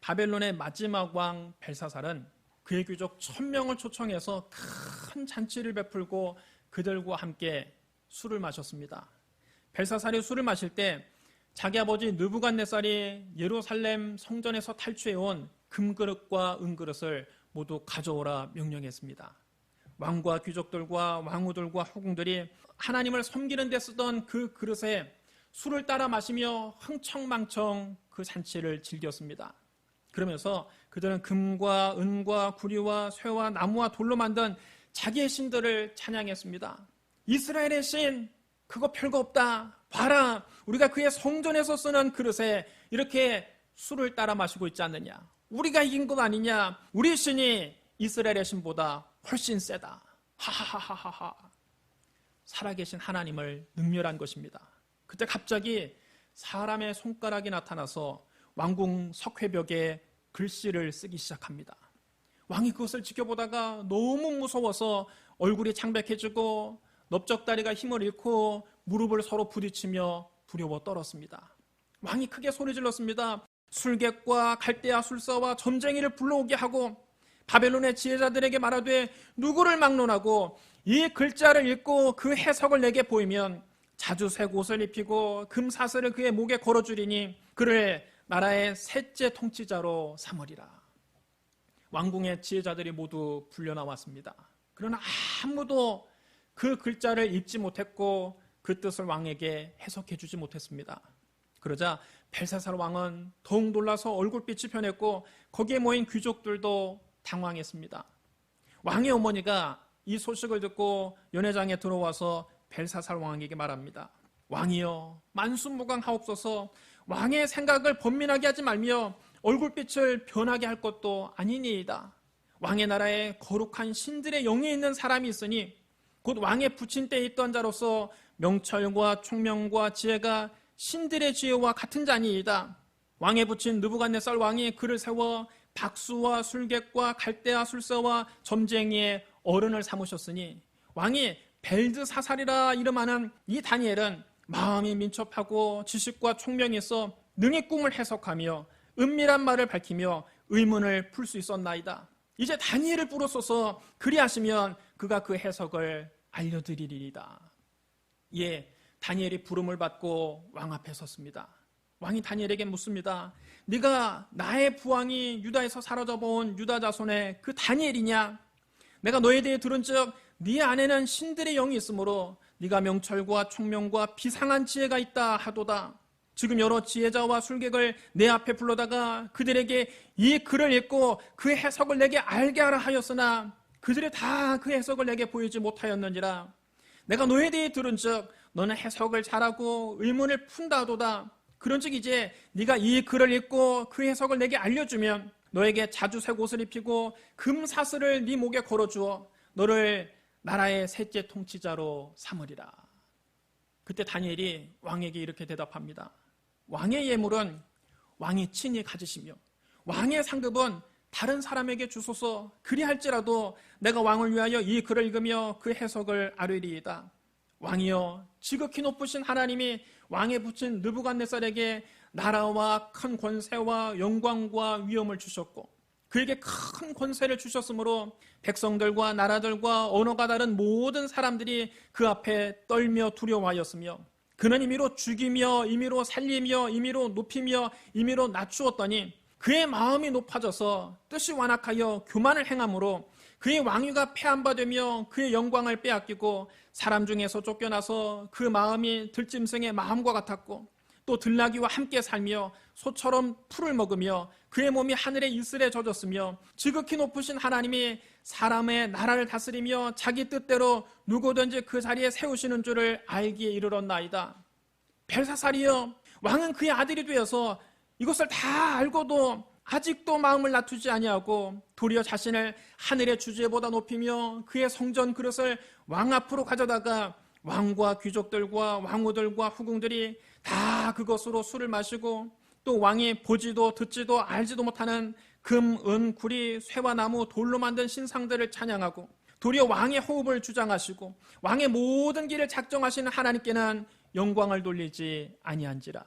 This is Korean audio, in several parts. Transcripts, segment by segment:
바벨론의 마지막 왕 벨사살은 그의 귀족 1000명을 초청해서 큰 잔치를 베풀고 그들과 함께 술을 마셨습니다. 벨사살이 술을 마실 때 자기 아버지 느부갓네살이 예루살렘 성전에서 탈취해온 금그릇과 은그릇을 모두 가져오라 명령했습니다. 왕과 귀족들과 왕후들과 후궁들이 하나님을 섬기는 데 쓰던 그 그릇에 술을 따라 마시며 흥청망청 그 잔치를 즐겼습니다. 그러면서 그들은 금과 은과 구리와 쇠와 나무와 돌로 만든 자기의 신들을 찬양했습니다. 이스라엘의 신, 그거 별거 없다. 봐라, 우리가 그의 성전에서 쓰는 그릇에 이렇게 술을 따라 마시고 있지 않느냐. 우리가 이긴 것 아니냐. 우리 신이 이스라엘의 신보다 훨씬 세다. 하하하하하. 살아계신 하나님을 능멸한 것입니다. 그때 갑자기 사람의 손가락이 나타나서 왕궁 석회벽에 글씨를 쓰기 시작합니다. 왕이 그것을 지켜보다가 너무 무서워서 얼굴이 창백해지고 넓적다리가 힘을 잃고 무릎을 서로 부딪히며 두려워 떨었습니다. 왕이 크게 소리 질렀습니다. 술객과 갈대아 술사와 점쟁이를 불러오게 하고 바벨론의 지혜자들에게 말하되 누구를 막론하고 이 글자를 읽고 그 해석을 내게 보이면 자주색 옷을 입히고 금사슬을 그의 목에 걸어주리니 그를 나라의 셋째 통치자로 삼으리라. 왕궁의 지혜자들이 모두 불려나왔습니다. 그러나 아무도 그 글자를 읽지 못했고 그 뜻을 왕에게 해석해 주지 못했습니다. 그러자 벨사살 왕은 더욱 놀라서 얼굴빛이 변했고 거기에 모인 귀족들도 당황했습니다. 왕의 어머니가 이 소식을 듣고 연회장에 들어와서 벨사살 왕에게 말합니다. 왕이여, 만순무강하옵소서. 왕의 생각을 번민하게 하지 말며 얼굴빛을 변하게 할 것도 아니니이다. 왕의 나라에 거룩한 신들의 영이 있는 사람이 있으니 곧 왕의 부친 때에 있던 자로서 명철과 총명과 지혜가 신들의 지혜와 같은 자니이다. 왕의 부친 느부갓네살 왕이 그를 세워 박수와 술객과 갈대아 술사와 점쟁이의 어른을 삼으셨으니 왕이 벨드사살이라 이름하는 이 다니엘은 마음이 민첩하고 지식과 총명이 있어 능히 꿈을 해석하며 은밀한 말을 밝히며 의문을 풀 수 있었나이다. 이제 다니엘을 부르소서. 그리하시면 그가 그 해석을 알려드리리이다. 예, 다니엘이 부름을 받고 왕 앞에 섰습니다. 왕이 다니엘에게 묻습니다. 네가 나의 부왕이 유다에서 사라져본 유다 자손의 그 다니엘이냐? 내가 너에 대해 들은즉 네 안에는 신들의 영이 있으므로 네가 명철과 총명과 비상한 지혜가 있다 하도다. 지금 여러 지혜자와 술객을 내 앞에 불러다가 그들에게 이 글을 읽고 그 해석을 내게 알게 하라 하였으나 그들이 다 그 해석을 내게 보이지 못하였느니라. 내가 너에 대해 들은즉 너는 해석을 잘하고 의문을 푼다 하도다. 그런즉 이제 네가 이 글을 읽고 그 해석을 내게 알려주면 너에게 자주색 옷을 입히고 금사슬을 네 목에 걸어주어 너를 나라의 셋째 통치자로 삼으리라. 그때 다니엘이 왕에게 이렇게 대답합니다. 왕의 예물은 왕이 친히 가지시며 왕의 상급은 다른 사람에게 주소서. 그리할지라도 내가 왕을 위하여 이 글을 읽으며 그 해석을 아뢰리이다. 왕이여, 지극히 높으신 하나님이 왕의 부친 느부갓네살에게 나라와 큰 권세와 영광과 위엄을 주셨고 그에게 큰 권세를 주셨으므로 백성들과 나라들과 언어가 다른 모든 사람들이 그 앞에 떨며 두려워하였으며 그는 임의로 죽이며 임의로 살리며 임의로 높이며 임의로 낮추었더니 그의 마음이 높아져서 뜻이 완악하여 교만을 행함으로 그의 왕위가 폐한바되며 그의 영광을 빼앗기고 사람 중에서 쫓겨나서 그 마음이 들짐승의 마음과 같았고 또 들나귀와 함께 살며 소처럼 풀을 먹으며 그의 몸이 하늘의 이슬에 젖었으며 지극히 높으신 하나님이 사람의 나라를 다스리며 자기 뜻대로 누구든지 그 자리에 세우시는 줄을 알기에 이르렀나이다. 벨사살이여, 왕은 그의 아들이 되어서 이것을 다 알고도 아직도 마음을 낮추지 아니하고 도리어 자신을 하늘의 주제보다 높이며 그의 성전 그릇을 왕 앞으로 가져다가 왕과 귀족들과 왕후들과 후궁들이 다 그것으로 술을 마시고 또 왕이 보지도 듣지도 알지도 못하는 금, 은, 구리, 쇠와 나무, 돌로 만든 신상들을 찬양하고 도리어 왕의 호흡을 주장하시고 왕의 모든 길을 작정하시는 하나님께는 영광을 돌리지 아니한지라.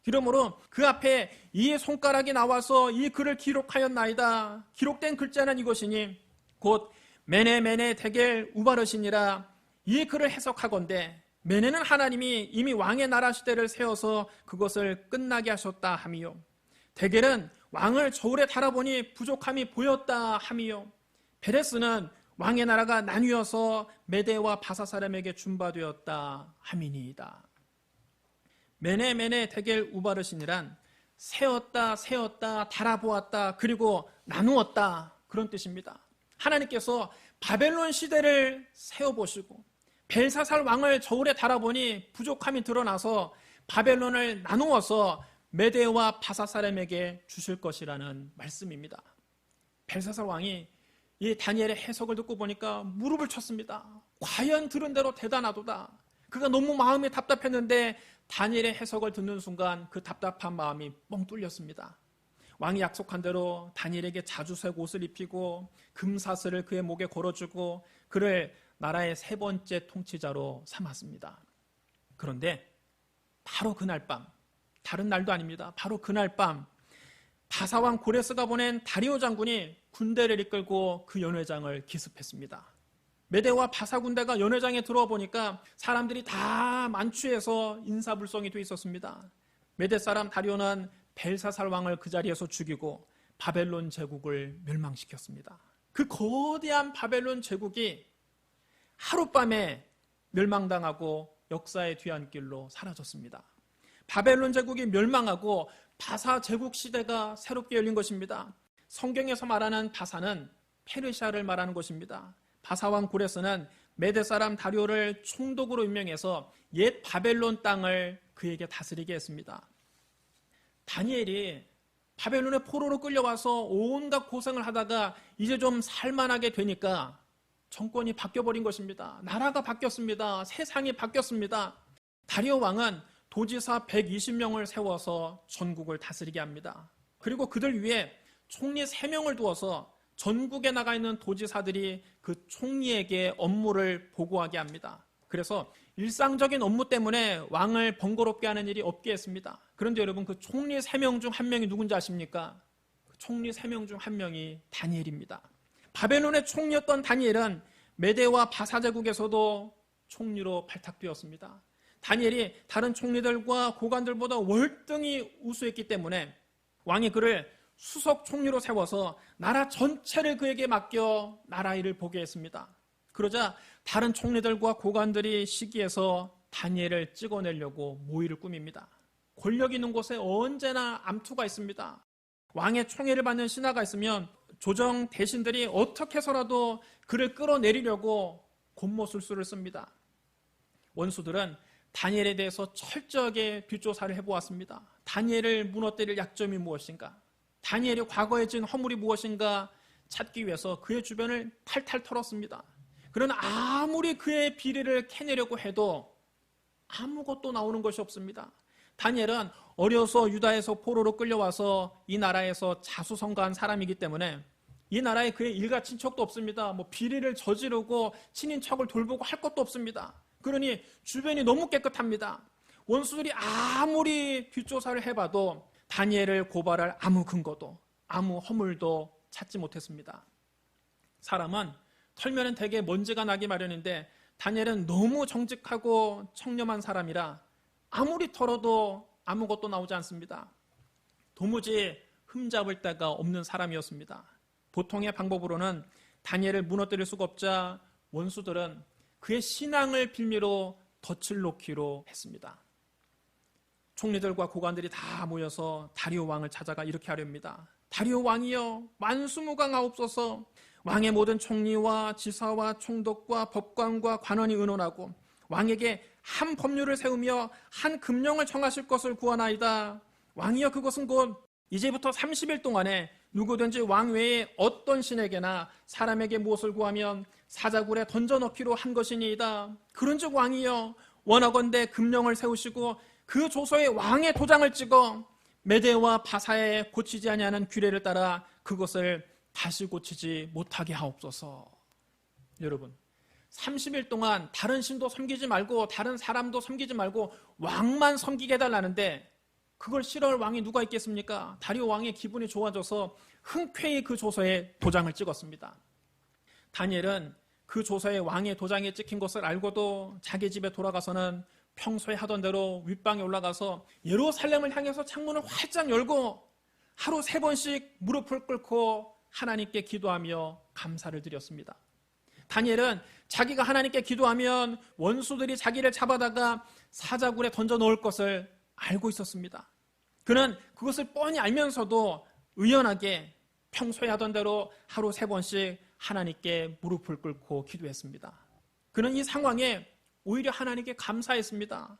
그러므로 그 앞에 이 손가락이 나와서 이 글을 기록하였나이다. 기록된 글자는 이것이니 곧 메네 메네 데겔 우바르시니라. 이 글을 해석하건대 메네는 하나님이 이미 왕의 나라 시대를 세워서 그것을 끝나게 하셨다 함이요. 데겔은 왕을 저울에 달아보니 부족함이 보였다 함이요. 베레스는 왕의 나라가 나뉘어서 메대와 바사 사람에게 준바되었다 함이니이다. 메네 메네 데겔 우바르신이란 세었다 세었다 달아보았다 그리고 나누었다 그런 뜻입니다. 하나님께서 바벨론 시대를 세워보시고 벨사살 왕을 저울에 달아보니 부족함이 드러나서 바벨론을 나누어서 메대와 바사 사람에게 주실 것이라는 말씀입니다. 벨사살 왕이 이 다니엘의 해석을 듣고 보니까 무릎을 쳤습니다. 과연 들은 대로 대단하도다. 그가 너무 마음이 답답했는데 다니엘의 해석을 듣는 순간 그 답답한 마음이 뻥 뚫렸습니다. 왕이 약속한 대로 다니엘에게 자주색 옷을 입히고 금사슬을 그의 목에 걸어주고 그를 나라의 세 번째 통치자로 삼았습니다. 그런데 바로 그날 밤, 다른 날도 아닙니다. 바로 그날 밤 바사왕 고레스가 보낸 다리오 장군이 군대를 이끌고 그 연회장을 기습했습니다. 메대와 바사 군대가 연회장에 들어와 보니까 사람들이 다 만취해서 인사불성이 돼 있었습니다. 메대 사람 다리오는 벨사살 왕을 그 자리에서 죽이고 바벨론 제국을 멸망시켰습니다. 그 거대한 바벨론 제국이 하룻밤에 멸망당하고 역사의 뒤안길로 사라졌습니다. 바벨론 제국이 멸망하고 바사 제국 시대가 새롭게 열린 것입니다. 성경에서 말하는 바사는 페르시아를 말하는 것입니다. 바사왕 고레스는 메대 사람 다리오를 총독으로 임명해서 옛 바벨론 땅을 그에게 다스리게 했습니다. 다니엘이 바벨론의 포로로 끌려와서 온갖 고생을 하다가 이제 좀 살만하게 되니까 정권이 바뀌어버린 것입니다. 나라가 바뀌었습니다. 세상이 바뀌었습니다. 다리오 왕은 도지사 120명을 세워서 전국을 다스리게 합니다. 그리고 그들 위에 총리 3명을 두어서 전국에 나가 있는 도지사들이 그 총리에게 업무를 보고하게 합니다. 그래서 일상적인 업무 때문에 왕을 번거롭게 하는 일이 없게 했습니다. 그런데 여러분 그 총리 3명 중 1명이 누군지 아십니까? 그 총리 3명 중 1명이 다니엘입니다. 바벨론의 총리였던 다니엘은 메대와 바사 제국에서도 총리로 발탁되었습니다. 다니엘이 다른 총리들과 고관들보다 월등히 우수했기 때문에 왕이 그를 수석 총리로 세워서 나라 전체를 그에게 맡겨 나라 일을 보게 했습니다. 그러자 다른 총리들과 고관들이 시기해서 다니엘을 찍어내려고 모의를 꾸밉니다. 권력 있는 곳에 언제나 암투가 있습니다. 왕의 총애를 받는 신하가 있으면 조정 대신들이 어떻게 해서라도 그를 끌어내리려고 곤모술수를 씁니다. 원수들은 다니엘에 대해서 철저하게 뒷조사를 해보았습니다. 다니엘을 무너뜨릴 약점이 무엇인가? 다니엘이 과거에 지은 허물이 무엇인가 찾기 위해서 그의 주변을 탈탈 털었습니다. 그러나 아무리 그의 비리를 캐내려고 해도 아무것도 나오는 것이 없습니다. 다니엘은 어려서 유다에서 포로로 끌려와서 이 나라에서 자수성가한 사람이기 때문에 이 나라에 그의 일가 친척도 없습니다. 비리를 저지르고 친인척을 돌보고 할 것도 없습니다. 그러니 주변이 너무 깨끗합니다. 원수들이 아무리 뒷조사를 해봐도 다니엘을 고발할 아무 근거도 아무 허물도 찾지 못했습니다. 사람은 털면은 대개 먼지가 나기 마련인데 다니엘은 너무 정직하고 청렴한 사람이라 아무리 털어도 아무것도 나오지 않습니다. 도무지 흠잡을 데가 없는 사람이었습니다. 보통의 방법으로는 다니엘을 무너뜨릴 수가 없자 원수들은 그의 신앙을 빌미로 덫을 놓기로 했습니다. 총리들과 고관들이 다 모여서 다리오 왕을 찾아가 이렇게 하렵니다. 다리오 왕이여 만수무강하옵소서. 왕의 모든 총리와 지사와 총독과 법관과 관원이 의논하고 왕에게 한 법률을 세우며 한 금령을 정하실 것을 구하나이다. 왕이여 그것은 곧 이제부터 30일 동안에 누구든지 왕 외에 어떤 신에게나 사람에게 무엇을 구하면 사자굴에 던져넣기로 한 것이니이다. 그런즉 왕이여 원하건대 금령을 세우시고 그 조서에 왕의 도장을 찍어 메대와 바사에 고치지 아니하는 규례를 따라 그것을 다시 고치지 못하게 하옵소서. 여러분 30일 동안 다른 신도 섬기지 말고 다른 사람도 섬기지 말고 왕만 섬기게 해달라는데 그걸 싫어할 왕이 누가 있겠습니까? 다리오 왕의 기분이 좋아져서 흔쾌히 그 조서에 도장을 찍었습니다. 다니엘은 그 조서에 왕의 도장이 찍힌 것을 알고도 자기 집에 돌아가서는 평소에 하던 대로 윗방에 올라가서 예루살렘을 향해서 창문을 활짝 열고 하루 3번씩 무릎을 꿇고 하나님께 기도하며 감사를 드렸습니다. 다니엘은 자기가 하나님께 기도하면 원수들이 자기를 잡아다가 사자굴에 던져 넣을 것을 알고 있었습니다. 그는 그것을 뻔히 알면서도 의연하게 평소에 하던 대로 하루 3번씩 하나님께 무릎을 꿇고 기도했습니다. 그는 이 상황에 오히려 하나님께 감사했습니다.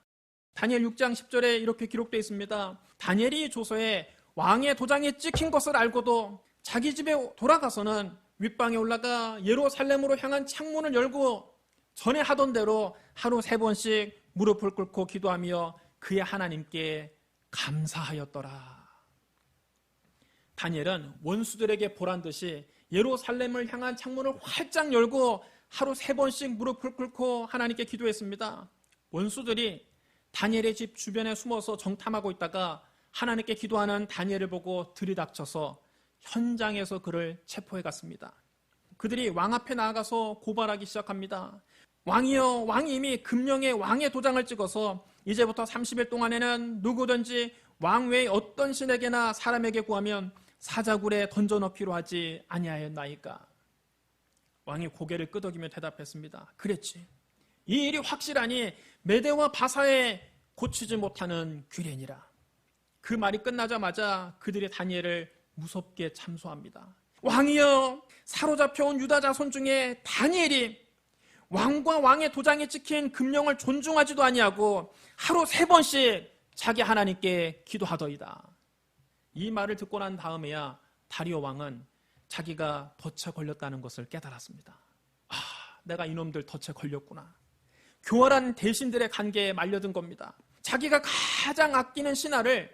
다니엘 6장 10절에 이렇게 기록되어 있습니다. 다니엘이 조서에 왕의 도장이 찍힌 것을 알고도 자기 집에 돌아가서는 윗방에 올라가 예루살렘으로 향한 창문을 열고 전에 하던 대로 하루 3번씩 무릎을 꿇고 기도하며 그의 하나님께 감사하였더라. 다니엘은 원수들에게 보란 듯이 예루살렘을 향한 창문을 활짝 열고 하루 3번씩 무릎을 꿇고 하나님께 기도했습니다. 원수들이 다니엘의 집 주변에 숨어서 정탐하고 있다가 하나님께 기도하는 다니엘을 보고 들이닥쳐서 현장에서 그를 체포해 갔습니다. 그들이 왕 앞에 나아가서 고발하기 시작합니다. 왕이여, 왕이 이미 금령에 왕의 도장을 찍어서 이제부터 30일 동안에는 누구든지 왕 외에 어떤 신에게나 사람에게 구하면 사자굴에 던져넣기로 하지 아니하였나이까. 왕이 고개를 끄덕이며 대답했습니다. 그랬지. 이 일이 확실하니 메대와 바사에 고치지 못하는 규례니라. 그 말이 끝나자마자 그들이 다니엘을 무섭게 참소합니다. 왕이여, 사로잡혀온 유다 자손 중에 다니엘이 왕과 왕의 도장에 찍힌 금령을 존중하지도 아니하고 하루 3번씩 자기 하나님께 기도하더이다. 이 말을 듣고 난 다음에야 다리오 왕은 자기가 덫에 걸렸다는 것을 깨달았습니다. 아, 내가 이놈들 덫에 걸렸구나. 교활한 대신들의 관계에 말려든 겁니다. 자기가 가장 아끼는 신하를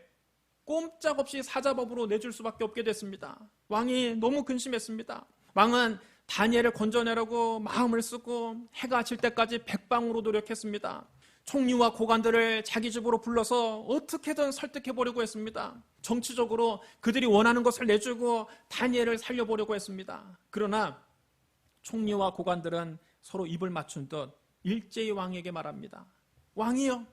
꼼짝없이 사자법으로 내줄 수밖에 없게 됐습니다. 왕이 너무 근심했습니다. 왕은 다니엘을 건져내려고 마음을 쓰고 해가 질 때까지 백방으로 노력했습니다. 총리와 고관들을 자기 집으로 불러서 어떻게든 설득해보려고 했습니다. 정치적으로 그들이 원하는 것을 내주고 다니엘을 살려보려고 했습니다. 그러나 총리와 고관들은 서로 입을 맞춘 듯 일제히 왕에게 말합니다. 왕이여,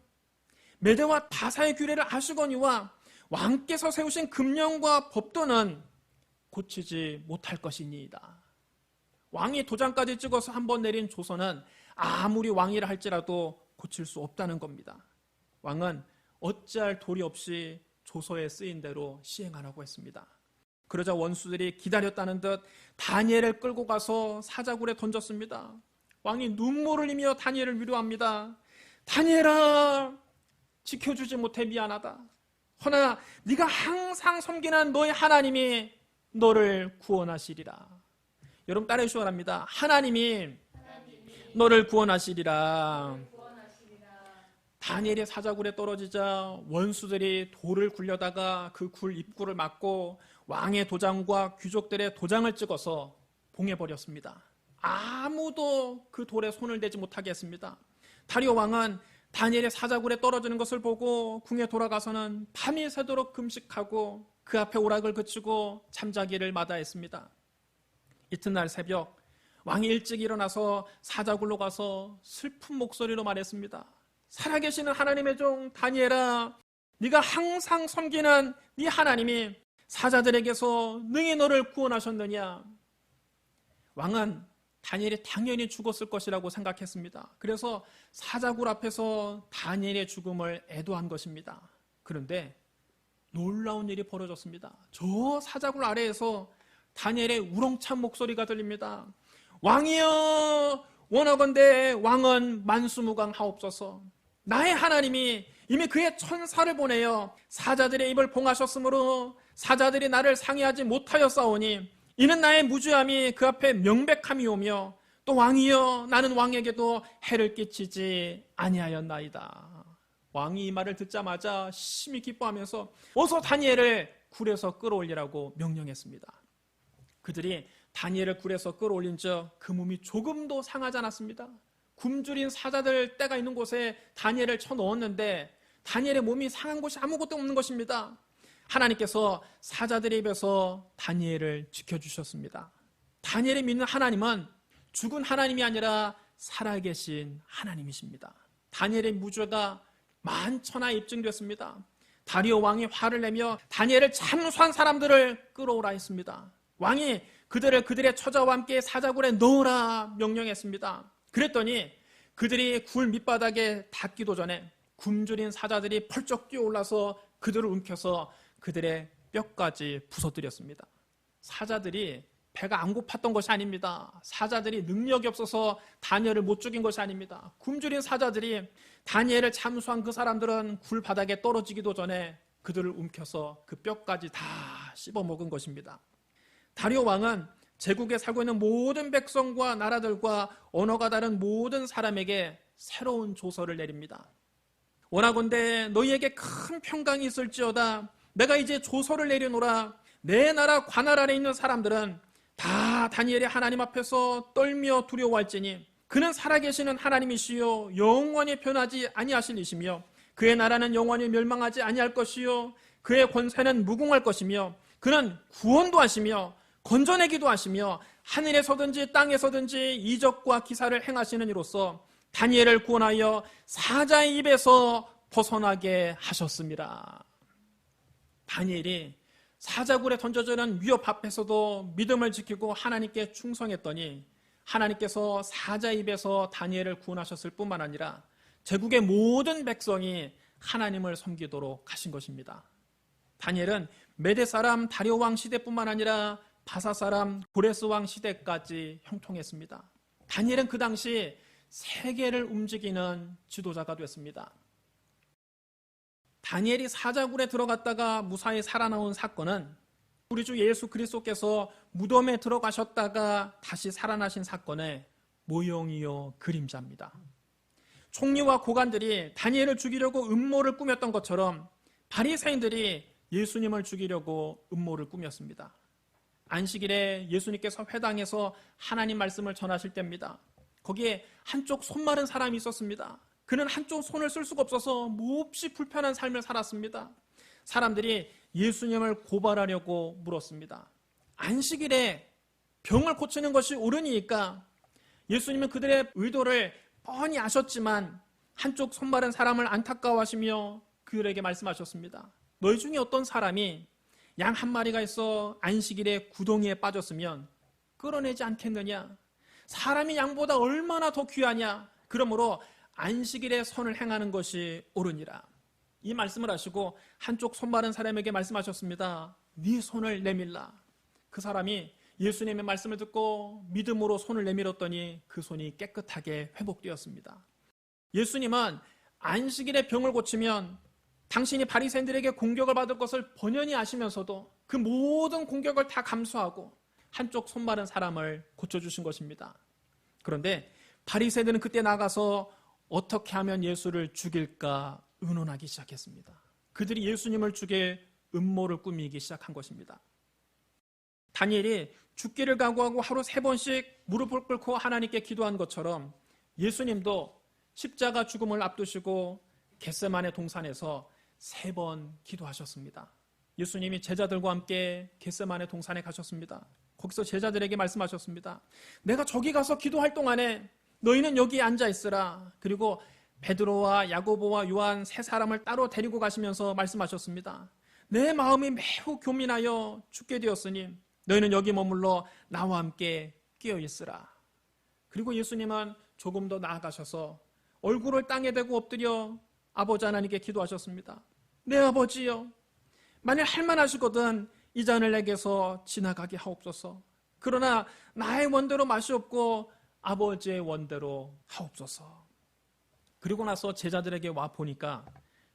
메대와 바사의 규례를 아시거니와 왕께서 세우신 금령과 법도는 고치지 못할 것이니이다. 왕이 도장까지 찍어서 한번 내린 조서는 아무리 왕이라 할지라도 고칠 수 없다는 겁니다. 왕은 어찌할 도리 없이 조서에 쓰인 대로 시행하라고 했습니다. 그러자 원수들이 기다렸다는 듯 다니엘을 끌고 가서 사자굴에 던졌습니다. 왕이 눈물을 흘리며 다니엘을 위로합니다. 다니엘아, 지켜주지 못해 미안하다. 허나 네가 항상 섬기는 너의 하나님이 너를 구원하시리라. 여러분 따라해 주시기 바랍니다. 하나님이 너를 구원하시리라. 다니엘이 사자굴에 떨어지자 원수들이 돌을 굴려다가 그 굴 입구를 막고 왕의 도장과 귀족들의 도장을 찍어서 봉해버렸습니다. 아무도 그 돌에 손을 대지 못하게 했습니다. 다리오 왕은 다니엘의 사자굴에 떨어지는 것을 보고 궁에 돌아가서는 밤이 새도록 금식하고 그 앞에 오락을 그치고 잠자기를 마다했습니다. 이튿날 새벽 왕이 일찍 일어나서 사자굴로 가서 슬픈 목소리로 말했습니다. 살아계시는 하나님의 종 다니엘아, 네가 항상 섬기는 네 하나님이 사자들에게서 능히 너를 구원하셨느냐. 왕은 다니엘이 당연히 죽었을 것이라고 생각했습니다. 그래서 사자굴 앞에서 다니엘의 죽음을 애도한 것입니다. 그런데 놀라운 일이 벌어졌습니다. 저 사자굴 아래에서 다니엘의 우렁찬 목소리가 들립니다. 왕이여, 원하건대 왕은 만수무강하옵소서. 나의 하나님이 이미 그의 천사를 보내어 사자들의 입을 봉하셨으므로 사자들이 나를 상해하지 못하였사오니 이는 나의 무죄함이 그 앞에 명백함이오며 또 왕이여, 나는 왕에게도 해를 끼치지 아니하였나이다. 왕이 이 말을 듣자마자 심히 기뻐하면서 어서 다니엘을 굴에서 끌어올리라고 명령했습니다. 그들이 다니엘을 굴에서 끌어올린 적 그 몸이 조금도 상하지 않았습니다. 굶주린 사자들 떼가 있는 곳에 다니엘을 쳐넣었는데 다니엘의 몸이 상한 곳이 아무것도 없는 것입니다. 하나님께서 사자들의 입에서 다니엘을 지켜주셨습니다. 다니엘이 믿는 하나님은 죽은 하나님이 아니라 살아계신 하나님이십니다. 다니엘의 무죄가 만천하에 입증됐습니다. 다리오 왕이 화를 내며 다니엘을 참수한 사람들을 끌어오라 했습니다. 왕이 그들의 처자와 함께 사자굴에 넣으라 명령했습니다. 그랬더니 그들이 굴 밑바닥에 닿기도 전에 굶주린 사자들이 펄쩍 뛰어올라서 그들을 움켜서 그들의 뼈까지 부서뜨렸습니다. 사자들이 배가 안 고팠던 것이 아닙니다. 사자들이 능력이 없어서 다니엘을 못 죽인 것이 아닙니다. 굶주린 사자들이 다니엘을 참수한 그 사람들은 굴 바닥에 떨어지기도 전에 그들을 움켜서 그 뼈까지 다 씹어먹은 것입니다. 다리오 왕은 제국에 살고 있는 모든 백성과 나라들과 언어가 다른 모든 사람에게 새로운 조서를 내립니다. 원하건대 너희에게 큰 평강이 있을지어다. 내가 이제 조서를 내려노라. 내 나라 관할 아래 있는 사람들은 다 다니엘이 하나님 앞에서 떨며 두려워할지니 그는 살아계시는 하나님이시요 영원히 변하지 아니하실 이시며 그의 나라는 영원히 멸망하지 아니할 것이요 그의 권세는 무궁할 것이며 그는 구원도 하시며 건져내기도 하시며 하늘에서든지 땅에서든지 이적과 기사를 행하시는 이로써 다니엘을 구원하여 사자의 입에서 벗어나게 하셨습니다. 다니엘이 사자굴에 던져지는 위협 앞에서도 믿음을 지키고 하나님께 충성했더니 하나님께서 사자의 입에서 다니엘을 구원하셨을 뿐만 아니라 제국의 모든 백성이 하나님을 섬기도록 하신 것입니다. 다니엘은 메대 사람 다리오 왕 시대뿐만 아니라 바사 사람 고레스 왕 시대까지 형통했습니다. 다니엘은 그 당시 세계를 움직이는 지도자가 됐습니다. 다니엘이 사자굴에 들어갔다가 무사히 살아나온 사건은 우리 주 예수 그리스도께서 무덤에 들어가셨다가 다시 살아나신 사건의 모형이요 그림자입니다. 총리와 고관들이 다니엘을 죽이려고 음모를 꾸몄던 것처럼 바리새인들이 예수님을 죽이려고 음모를 꾸몄습니다. 안식일에 예수님께서 회당에서 하나님 말씀을 전하실 때입니다. 거기에 한쪽 손 마른 사람이 있었습니다. 그는 한쪽 손을 쓸 수가 없어서 몹시 불편한 삶을 살았습니다. 사람들이 예수님을 고발하려고 물었습니다. 안식일에 병을 고치는 것이 옳으니까 예수님은 그들의 의도를 뻔히 아셨지만 한쪽 손 마른 사람을 안타까워하시며 그들에게 말씀하셨습니다. 너희 중에 어떤 사람이 양 한 마리가 있어 안식일에 구덩이에 빠졌으면 끌어내지 않겠느냐? 사람이 양보다 얼마나 더 귀하냐? 그러므로 안식일에 선을 행하는 것이 옳으니라. 이 말씀을 하시고 한쪽 손 마른 사람에게 말씀하셨습니다. 네 손을 내밀라. 그 사람이 예수님의 말씀을 듣고 믿음으로 손을 내밀었더니 그 손이 깨끗하게 회복되었습니다. 예수님은 안식일에 병을 고치면 당신이 바리새인들에게 공격을 받을 것을 번연히 아시면서도 그 모든 공격을 다 감수하고 한쪽 손 마른 사람을 고쳐주신 것입니다. 그런데 바리새인들은 그때 나가서 어떻게 하면 예수를 죽일까 의논하기 시작했습니다. 그들이 예수님을 죽일 음모를 꾸미기 시작한 것입니다. 다니엘이 죽기를 각오하고 하루 3번씩 무릎을 꿇고 하나님께 기도한 것처럼 예수님도 십자가 죽음을 앞두시고 겟세마네 동산에서 3번 기도하셨습니다. 예수님이 제자들과 함께 겟세마네 동산에 가셨습니다. 거기서 제자들에게 말씀하셨습니다. 내가 저기 가서 기도할 동안에 너희는 여기 앉아 있으라. 그리고 베드로와 야고보와 요한 3사람을 따로 데리고 가시면서 말씀하셨습니다. 내 마음이 매우 교민하여 죽게 되었으니 너희는 여기 머물러 나와 함께 끼어 있으라. 그리고 예수님은 조금 더 나아가셔서 얼굴을 땅에 대고 엎드려 아버지 하나님께 기도하셨습니다. 내 아버지여, 만일 할만하시거든 이 잔을 내게서 지나가게 하옵소서. 그러나 나의 원대로 마시옵고 아버지의 원대로 하옵소서. 그리고 나서 제자들에게 와 보니까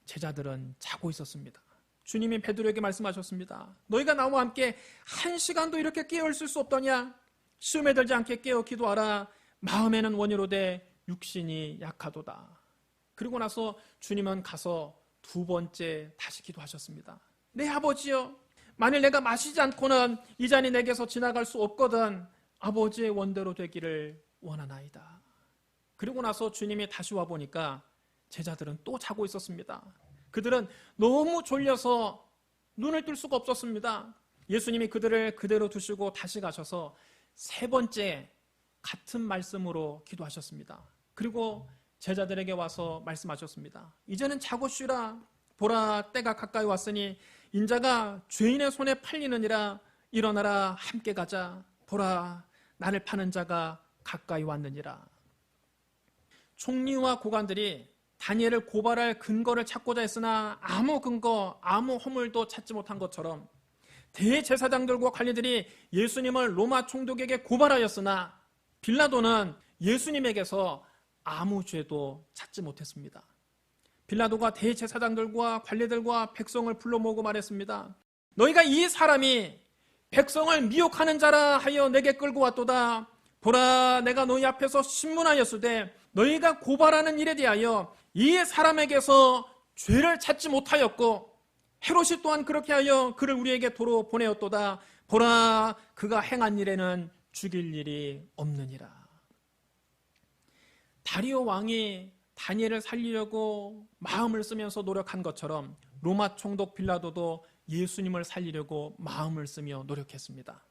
제자들은 자고 있었습니다. 주님이 베드로에게 말씀하셨습니다. 너희가 나와 함께 1시간도 이렇게 깨어 있을 수 없더냐? 시험에 들지 않게 깨어 기도하라. 마음에는 원이로되 육신이 약하도다. 그리고 나서 주님은 가서 2번째 다시 기도하셨습니다. 내 아버지여, 만일 내가 마시지 않고는 이 잔이 내게서 지나갈 수 없거든 아버지의 원대로 되기를 원하나이다. 그리고 나서 주님이 다시 와보니까 제자들은 또 자고 있었습니다. 그들은 너무 졸려서 눈을 뜰 수가 없었습니다. 예수님이 그들을 그대로 두시고 다시 가셔서 세 번째 같은 말씀으로 기도하셨습니다. 그리고 제자들에게 와서 말씀하셨습니다. 이제는 자고 쉬라. 보라, 때가 가까이 왔으니 인자가 죄인의 손에 팔리느니라. 일어나라, 함께 가자. 보라, 나를 파는 자가 가까이 왔느니라. 총리와 고관들이 다니엘을 고발할 근거를 찾고자 했으나 아무 근거, 아무 허물도 찾지 못한 것처럼 대제사장들과 관리들이 예수님을 로마 총독에게 고발하였으나 빌라도는 예수님에게서 아무 죄도 찾지 못했습니다. 빌라도가 대제사장들과 관리들과 백성을 불러 모으고 말했습니다. 너희가 이 사람이 백성을 미혹하는 자라 하여 내게 끌고 왔도다. 보라, 내가 너희 앞에서 신문하였으되 너희가 고발하는 일에 대하여 이 사람에게서 죄를 찾지 못하였고 헤롯이 또한 그렇게 하여 그를 우리에게 도로 보내었도다. 보라, 그가 행한 일에는 죽일 일이 없느니라. 다리오 왕이 다니엘을 살리려고 마음을 쓰면서 노력한 것처럼 로마 총독 빌라도도 예수님을 살리려고 마음을 쓰며 노력했습니다.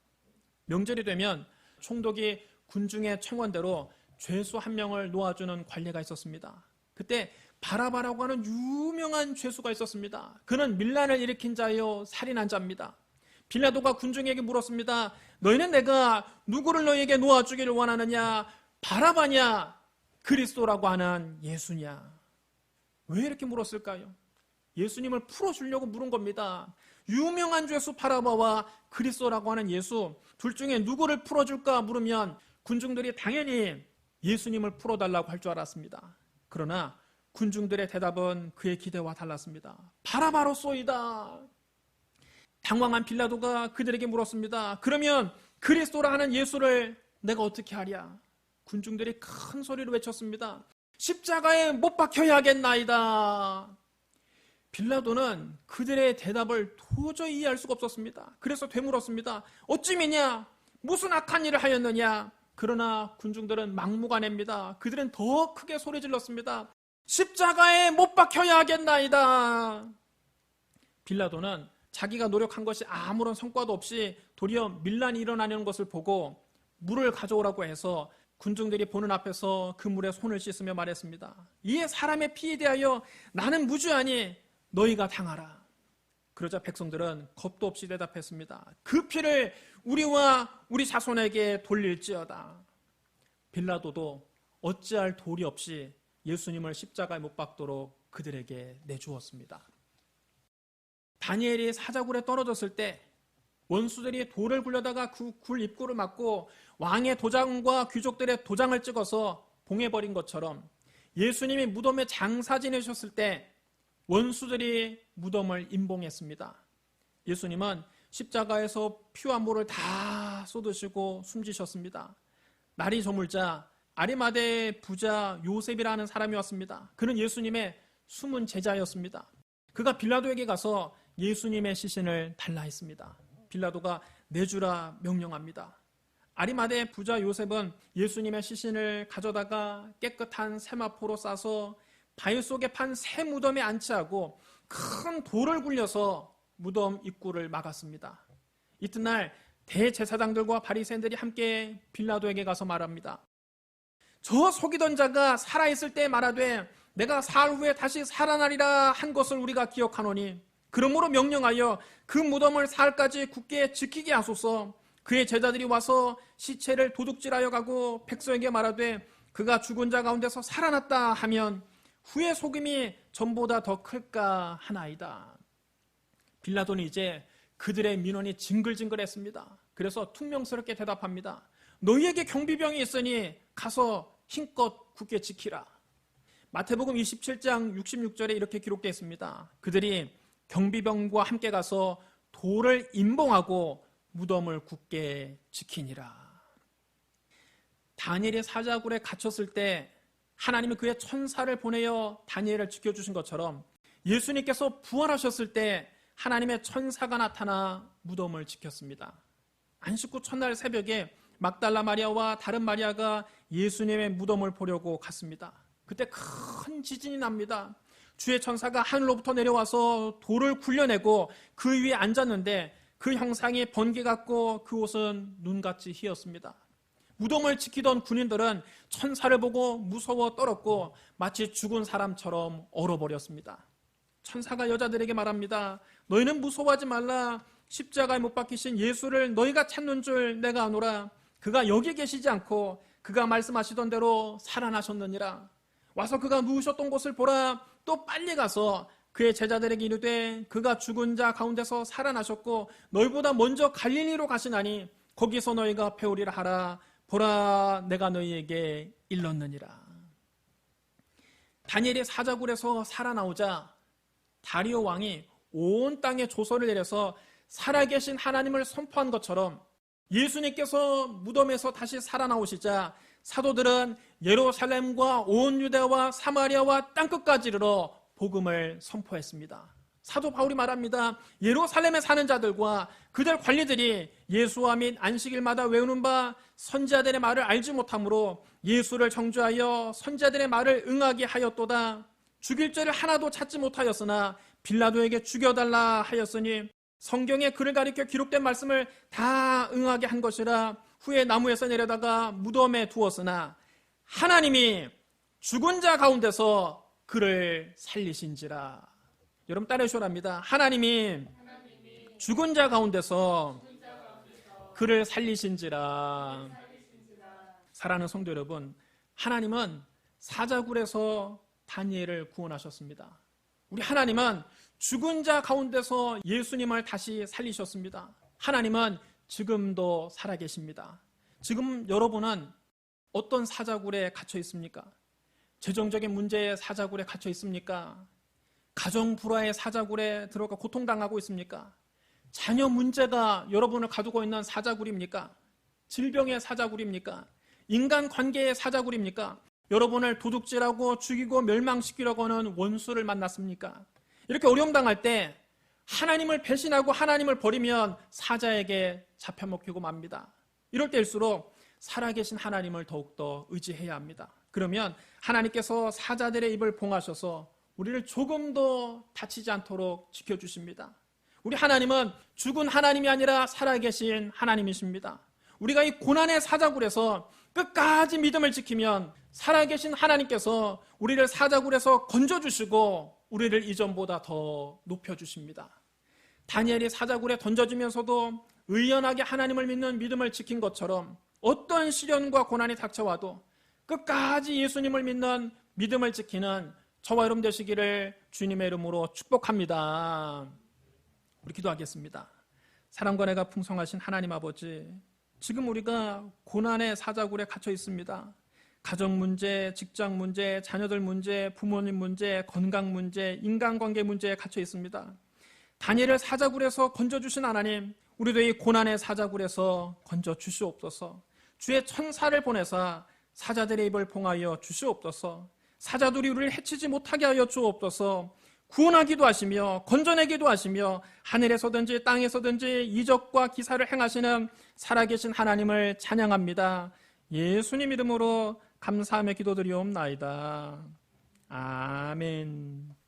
명절이 되면 총독이 군중의 청원대로 죄수 한 명을 놓아주는 관례가 있었습니다. 그때 바라바라고 하는 유명한 죄수가 있었습니다. 그는 밀란을 일으킨 자요 살인한 자입니다. 빌라도가 군중에게 물었습니다. 너희는 내가 누구를 너희에게 놓아주기를 원하느냐? 바라바냐? 그리스도라고 하는 예수냐? 왜 이렇게 물었을까요? 예수님을 풀어주려고 물은 겁니다. 유명한 죄수 바라바와 그리스도라고 하는 예수 둘 중에 누구를 풀어줄까 물으면 군중들이 당연히 예수님을 풀어달라고 할 줄 알았습니다. 그러나 군중들의 대답은 그의 기대와 달랐습니다. 바라바로소이다. 당황한 빌라도가 그들에게 물었습니다. 그러면 그리스도라 하는 예수를 내가 어떻게 하랴? 군중들이 큰 소리로 외쳤습니다. 십자가에 못 박혀야겠나이다. 빌라도는 그들의 대답을 도저히 이해할 수가 없었습니다. 그래서 되물었습니다. 어찌미냐? 무슨 악한 일을 하였느냐? 그러나 군중들은 막무가내입니다. 그들은 더 크게 소리 질렀습니다. 십자가에 못 박혀야 하겠나이다. 빌라도는 자기가 노력한 것이 아무런 성과도 없이 도리어 밀란이 일어나는 것을 보고 물을 가져오라고 해서 군중들이 보는 앞에서 그 물에 손을 씻으며 말했습니다. 이에 사람의 피에 대하여 나는 무죄하니 너희가 당하라. 그러자 백성들은 겁도 없이 대답했습니다. 그 피를 우리와 우리 자손에게 돌릴지어다. 빌라도도 어찌할 도리 없이 예수님을 십자가에 못 박도록 그들에게 내주었습니다. 다니엘이 사자굴에 떨어졌을 때 원수들이 돌을 굴려다가 그 굴 입구를 막고 왕의 도장과 귀족들의 도장을 찍어서 봉해버린 것처럼 예수님이 무덤에 장사 지내셨을 때 원수들이 무덤을 임봉했습니다. 예수님은 십자가에서 피와 물을 다 쏟으시고 숨지셨습니다. 날이 저물자 아리마대의 부자 요셉이라는 사람이 왔습니다. 그는 예수님의 숨은 제자였습니다. 그가 빌라도에게 가서 예수님의 시신을 달라 했습니다. 빌라도가 내주라 명령합니다. 아리마대의 부자 요셉은 예수님의 시신을 가져다가 깨끗한 세마포로 싸서 바위 속에 판 새 무덤에 안치하고 큰 돌을 굴려서 무덤 입구를 막았습니다. 이튿날 대제사장들과 바리새인들이 함께 빌라도에게 가서 말합니다. 저 속이던 자가 살아있을 때 말하되 내가 사흘 후에 다시 살아나리라 한 것을 우리가 기억하노니 그러므로 명령하여 그 무덤을 사흘까지 굳게 지키게 하소서. 그의 제자들이 와서 시체를 도둑질하여 가고 백성에게 말하되 그가 죽은 자 가운데서 살아났다 하면 후의 속임이 전보다 더 클까 하나이다. 빌라도는 이제 그들의 민원이 징글징글했습니다. 그래서 퉁명스럽게 대답합니다. 너희에게 경비병이 있으니 가서 힘껏 굳게 지키라. 마태복음 27장 66절에 이렇게 기록되어 있습니다. 그들이 경비병과 함께 가서 돌을 임봉하고 무덤을 굳게 지키니라. 다니엘이 사자굴에 갇혔을 때 하나님이 그의 천사를 보내어 다니엘을 지켜주신 것처럼 예수님께서 부활하셨을 때 하나님의 천사가 나타나 무덤을 지켰습니다. 안식 후 첫날 새벽에 막달라 마리아와 다른 마리아가 예수님의 무덤을 보려고 갔습니다. 그때 큰 지진이 납니다. 주의 천사가 하늘로부터 내려와서 돌을 굴려내고 그 위에 앉았는데 그 형상이 번개 같고 그 옷은 눈같이 희었습니다. 무덤을 지키던 군인들은 천사를 보고 무서워 떨었고 마치 죽은 사람처럼 얼어버렸습니다. 천사가 여자들에게 말합니다. 너희는 무서워하지 말라. 십자가에 못 박히신 예수를 너희가 찾는 줄 내가 아노라. 그가 여기 계시지 않고 그가 말씀하시던 대로 살아나셨느니라. 와서 그가 누우셨던 곳을 보라. 또 빨리 가서 그의 제자들에게 이르되 그가 죽은 자 가운데서 살아나셨고 너희보다 먼저 갈릴리로 가시나니 거기서 너희가 배우리라 하라. 보라, 내가 너희에게 일렀느니라. 다니엘이 사자굴에서 살아나오자 다리오 왕이 온 땅에 조서를 내려서 살아계신 하나님을 선포한 것처럼 예수님께서 무덤에서 다시 살아나오시자 사도들은 예루살렘과 온 유대와 사마리아와 땅끝까지 이르러 복음을 선포했습니다. 사도 바울이 말합니다. 예루살렘에 사는 자들과 그들 관리들이 예수와 및 안식일마다 외우는 바 선지자들의 말을 알지 못하므로 예수를 정죄하여 선지자들의 말을 응하게 하였도다. 죽일 죄를 하나도 찾지 못하였으나 빌라도에게 죽여달라 하였으니 성경에 그를 가리켜 기록된 말씀을 다 응하게 한 것이라. 후에 나무에서 내려다가 무덤에 두었으나 하나님이 죽은 자 가운데서 그를 살리신지라. 여러분 따라해 주랍니다. 하나님이 죽은 자 가운데서 그를 살리신지라. 사랑하는 성도 여러분, 하나님은 사자굴에서 다니엘을 구원하셨습니다. 우리 하나님은 죽은 자 가운데서 예수님을 다시 살리셨습니다. 하나님은 지금도 살아계십니다. 지금 여러분은 어떤 사자굴에 갇혀 있습니까? 재정적인 문제의 사자굴에 갇혀 있습니까? 가정 불화의 사자굴에 들어가 고통당하고 있습니까? 자녀 문제가 여러분을 가두고 있는 사자굴입니까? 질병의 사자굴입니까? 인간관계의 사자굴입니까? 여러분을 도둑질하고 죽이고 멸망시키려고 하는 원수를 만났습니까? 이렇게 어려움 당할 때 하나님을 배신하고 하나님을 버리면 사자에게 잡혀먹히고 맙니다. 이럴 때일수록 살아계신 하나님을 더욱더 의지해야 합니다. 그러면 하나님께서 사자들의 입을 봉하셔서 우리를 조금 더 다치지 않도록 지켜주십니다. 우리 하나님은 죽은 하나님이 아니라 살아계신 하나님이십니다. 우리가 이 고난의 사자굴에서 끝까지 믿음을 지키면 살아계신 하나님께서 우리를 사자굴에서 건져주시고 우리를 이전보다 더 높여주십니다. 다니엘이 사자굴에 던져지면서도 의연하게 하나님을 믿는 믿음을 지킨 것처럼 어떤 시련과 고난이 닥쳐와도 끝까지 예수님을 믿는 믿음을 지키는 저와 여러분 되시기를 주님의 이름으로 축복합니다. 우리 기도하겠습니다. 사랑과 은혜가 풍성하신 하나님 아버지, 지금 우리가 고난의 사자굴에 갇혀 있습니다. 가정 문제, 직장 문제, 자녀들 문제, 부모님 문제, 건강 문제, 인간관계 문제에 갇혀 있습니다. 다니엘을 사자굴에서 건져주신 하나님, 우리도 이 고난의 사자굴에서 건져주시옵소서. 주의 천사를 보내사 사자들의 입을 봉하여 주시옵소서. 사자들이 우리를 해치지 못하게 하여 주옵소서. 구원하기도 하시며 건져내기도 하시며 하늘에서든지 땅에서든지 이적과 기사를 행하시는 살아계신 하나님을 찬양합니다. 예수님 이름으로 감사하며 기도드리옵나이다. 아멘.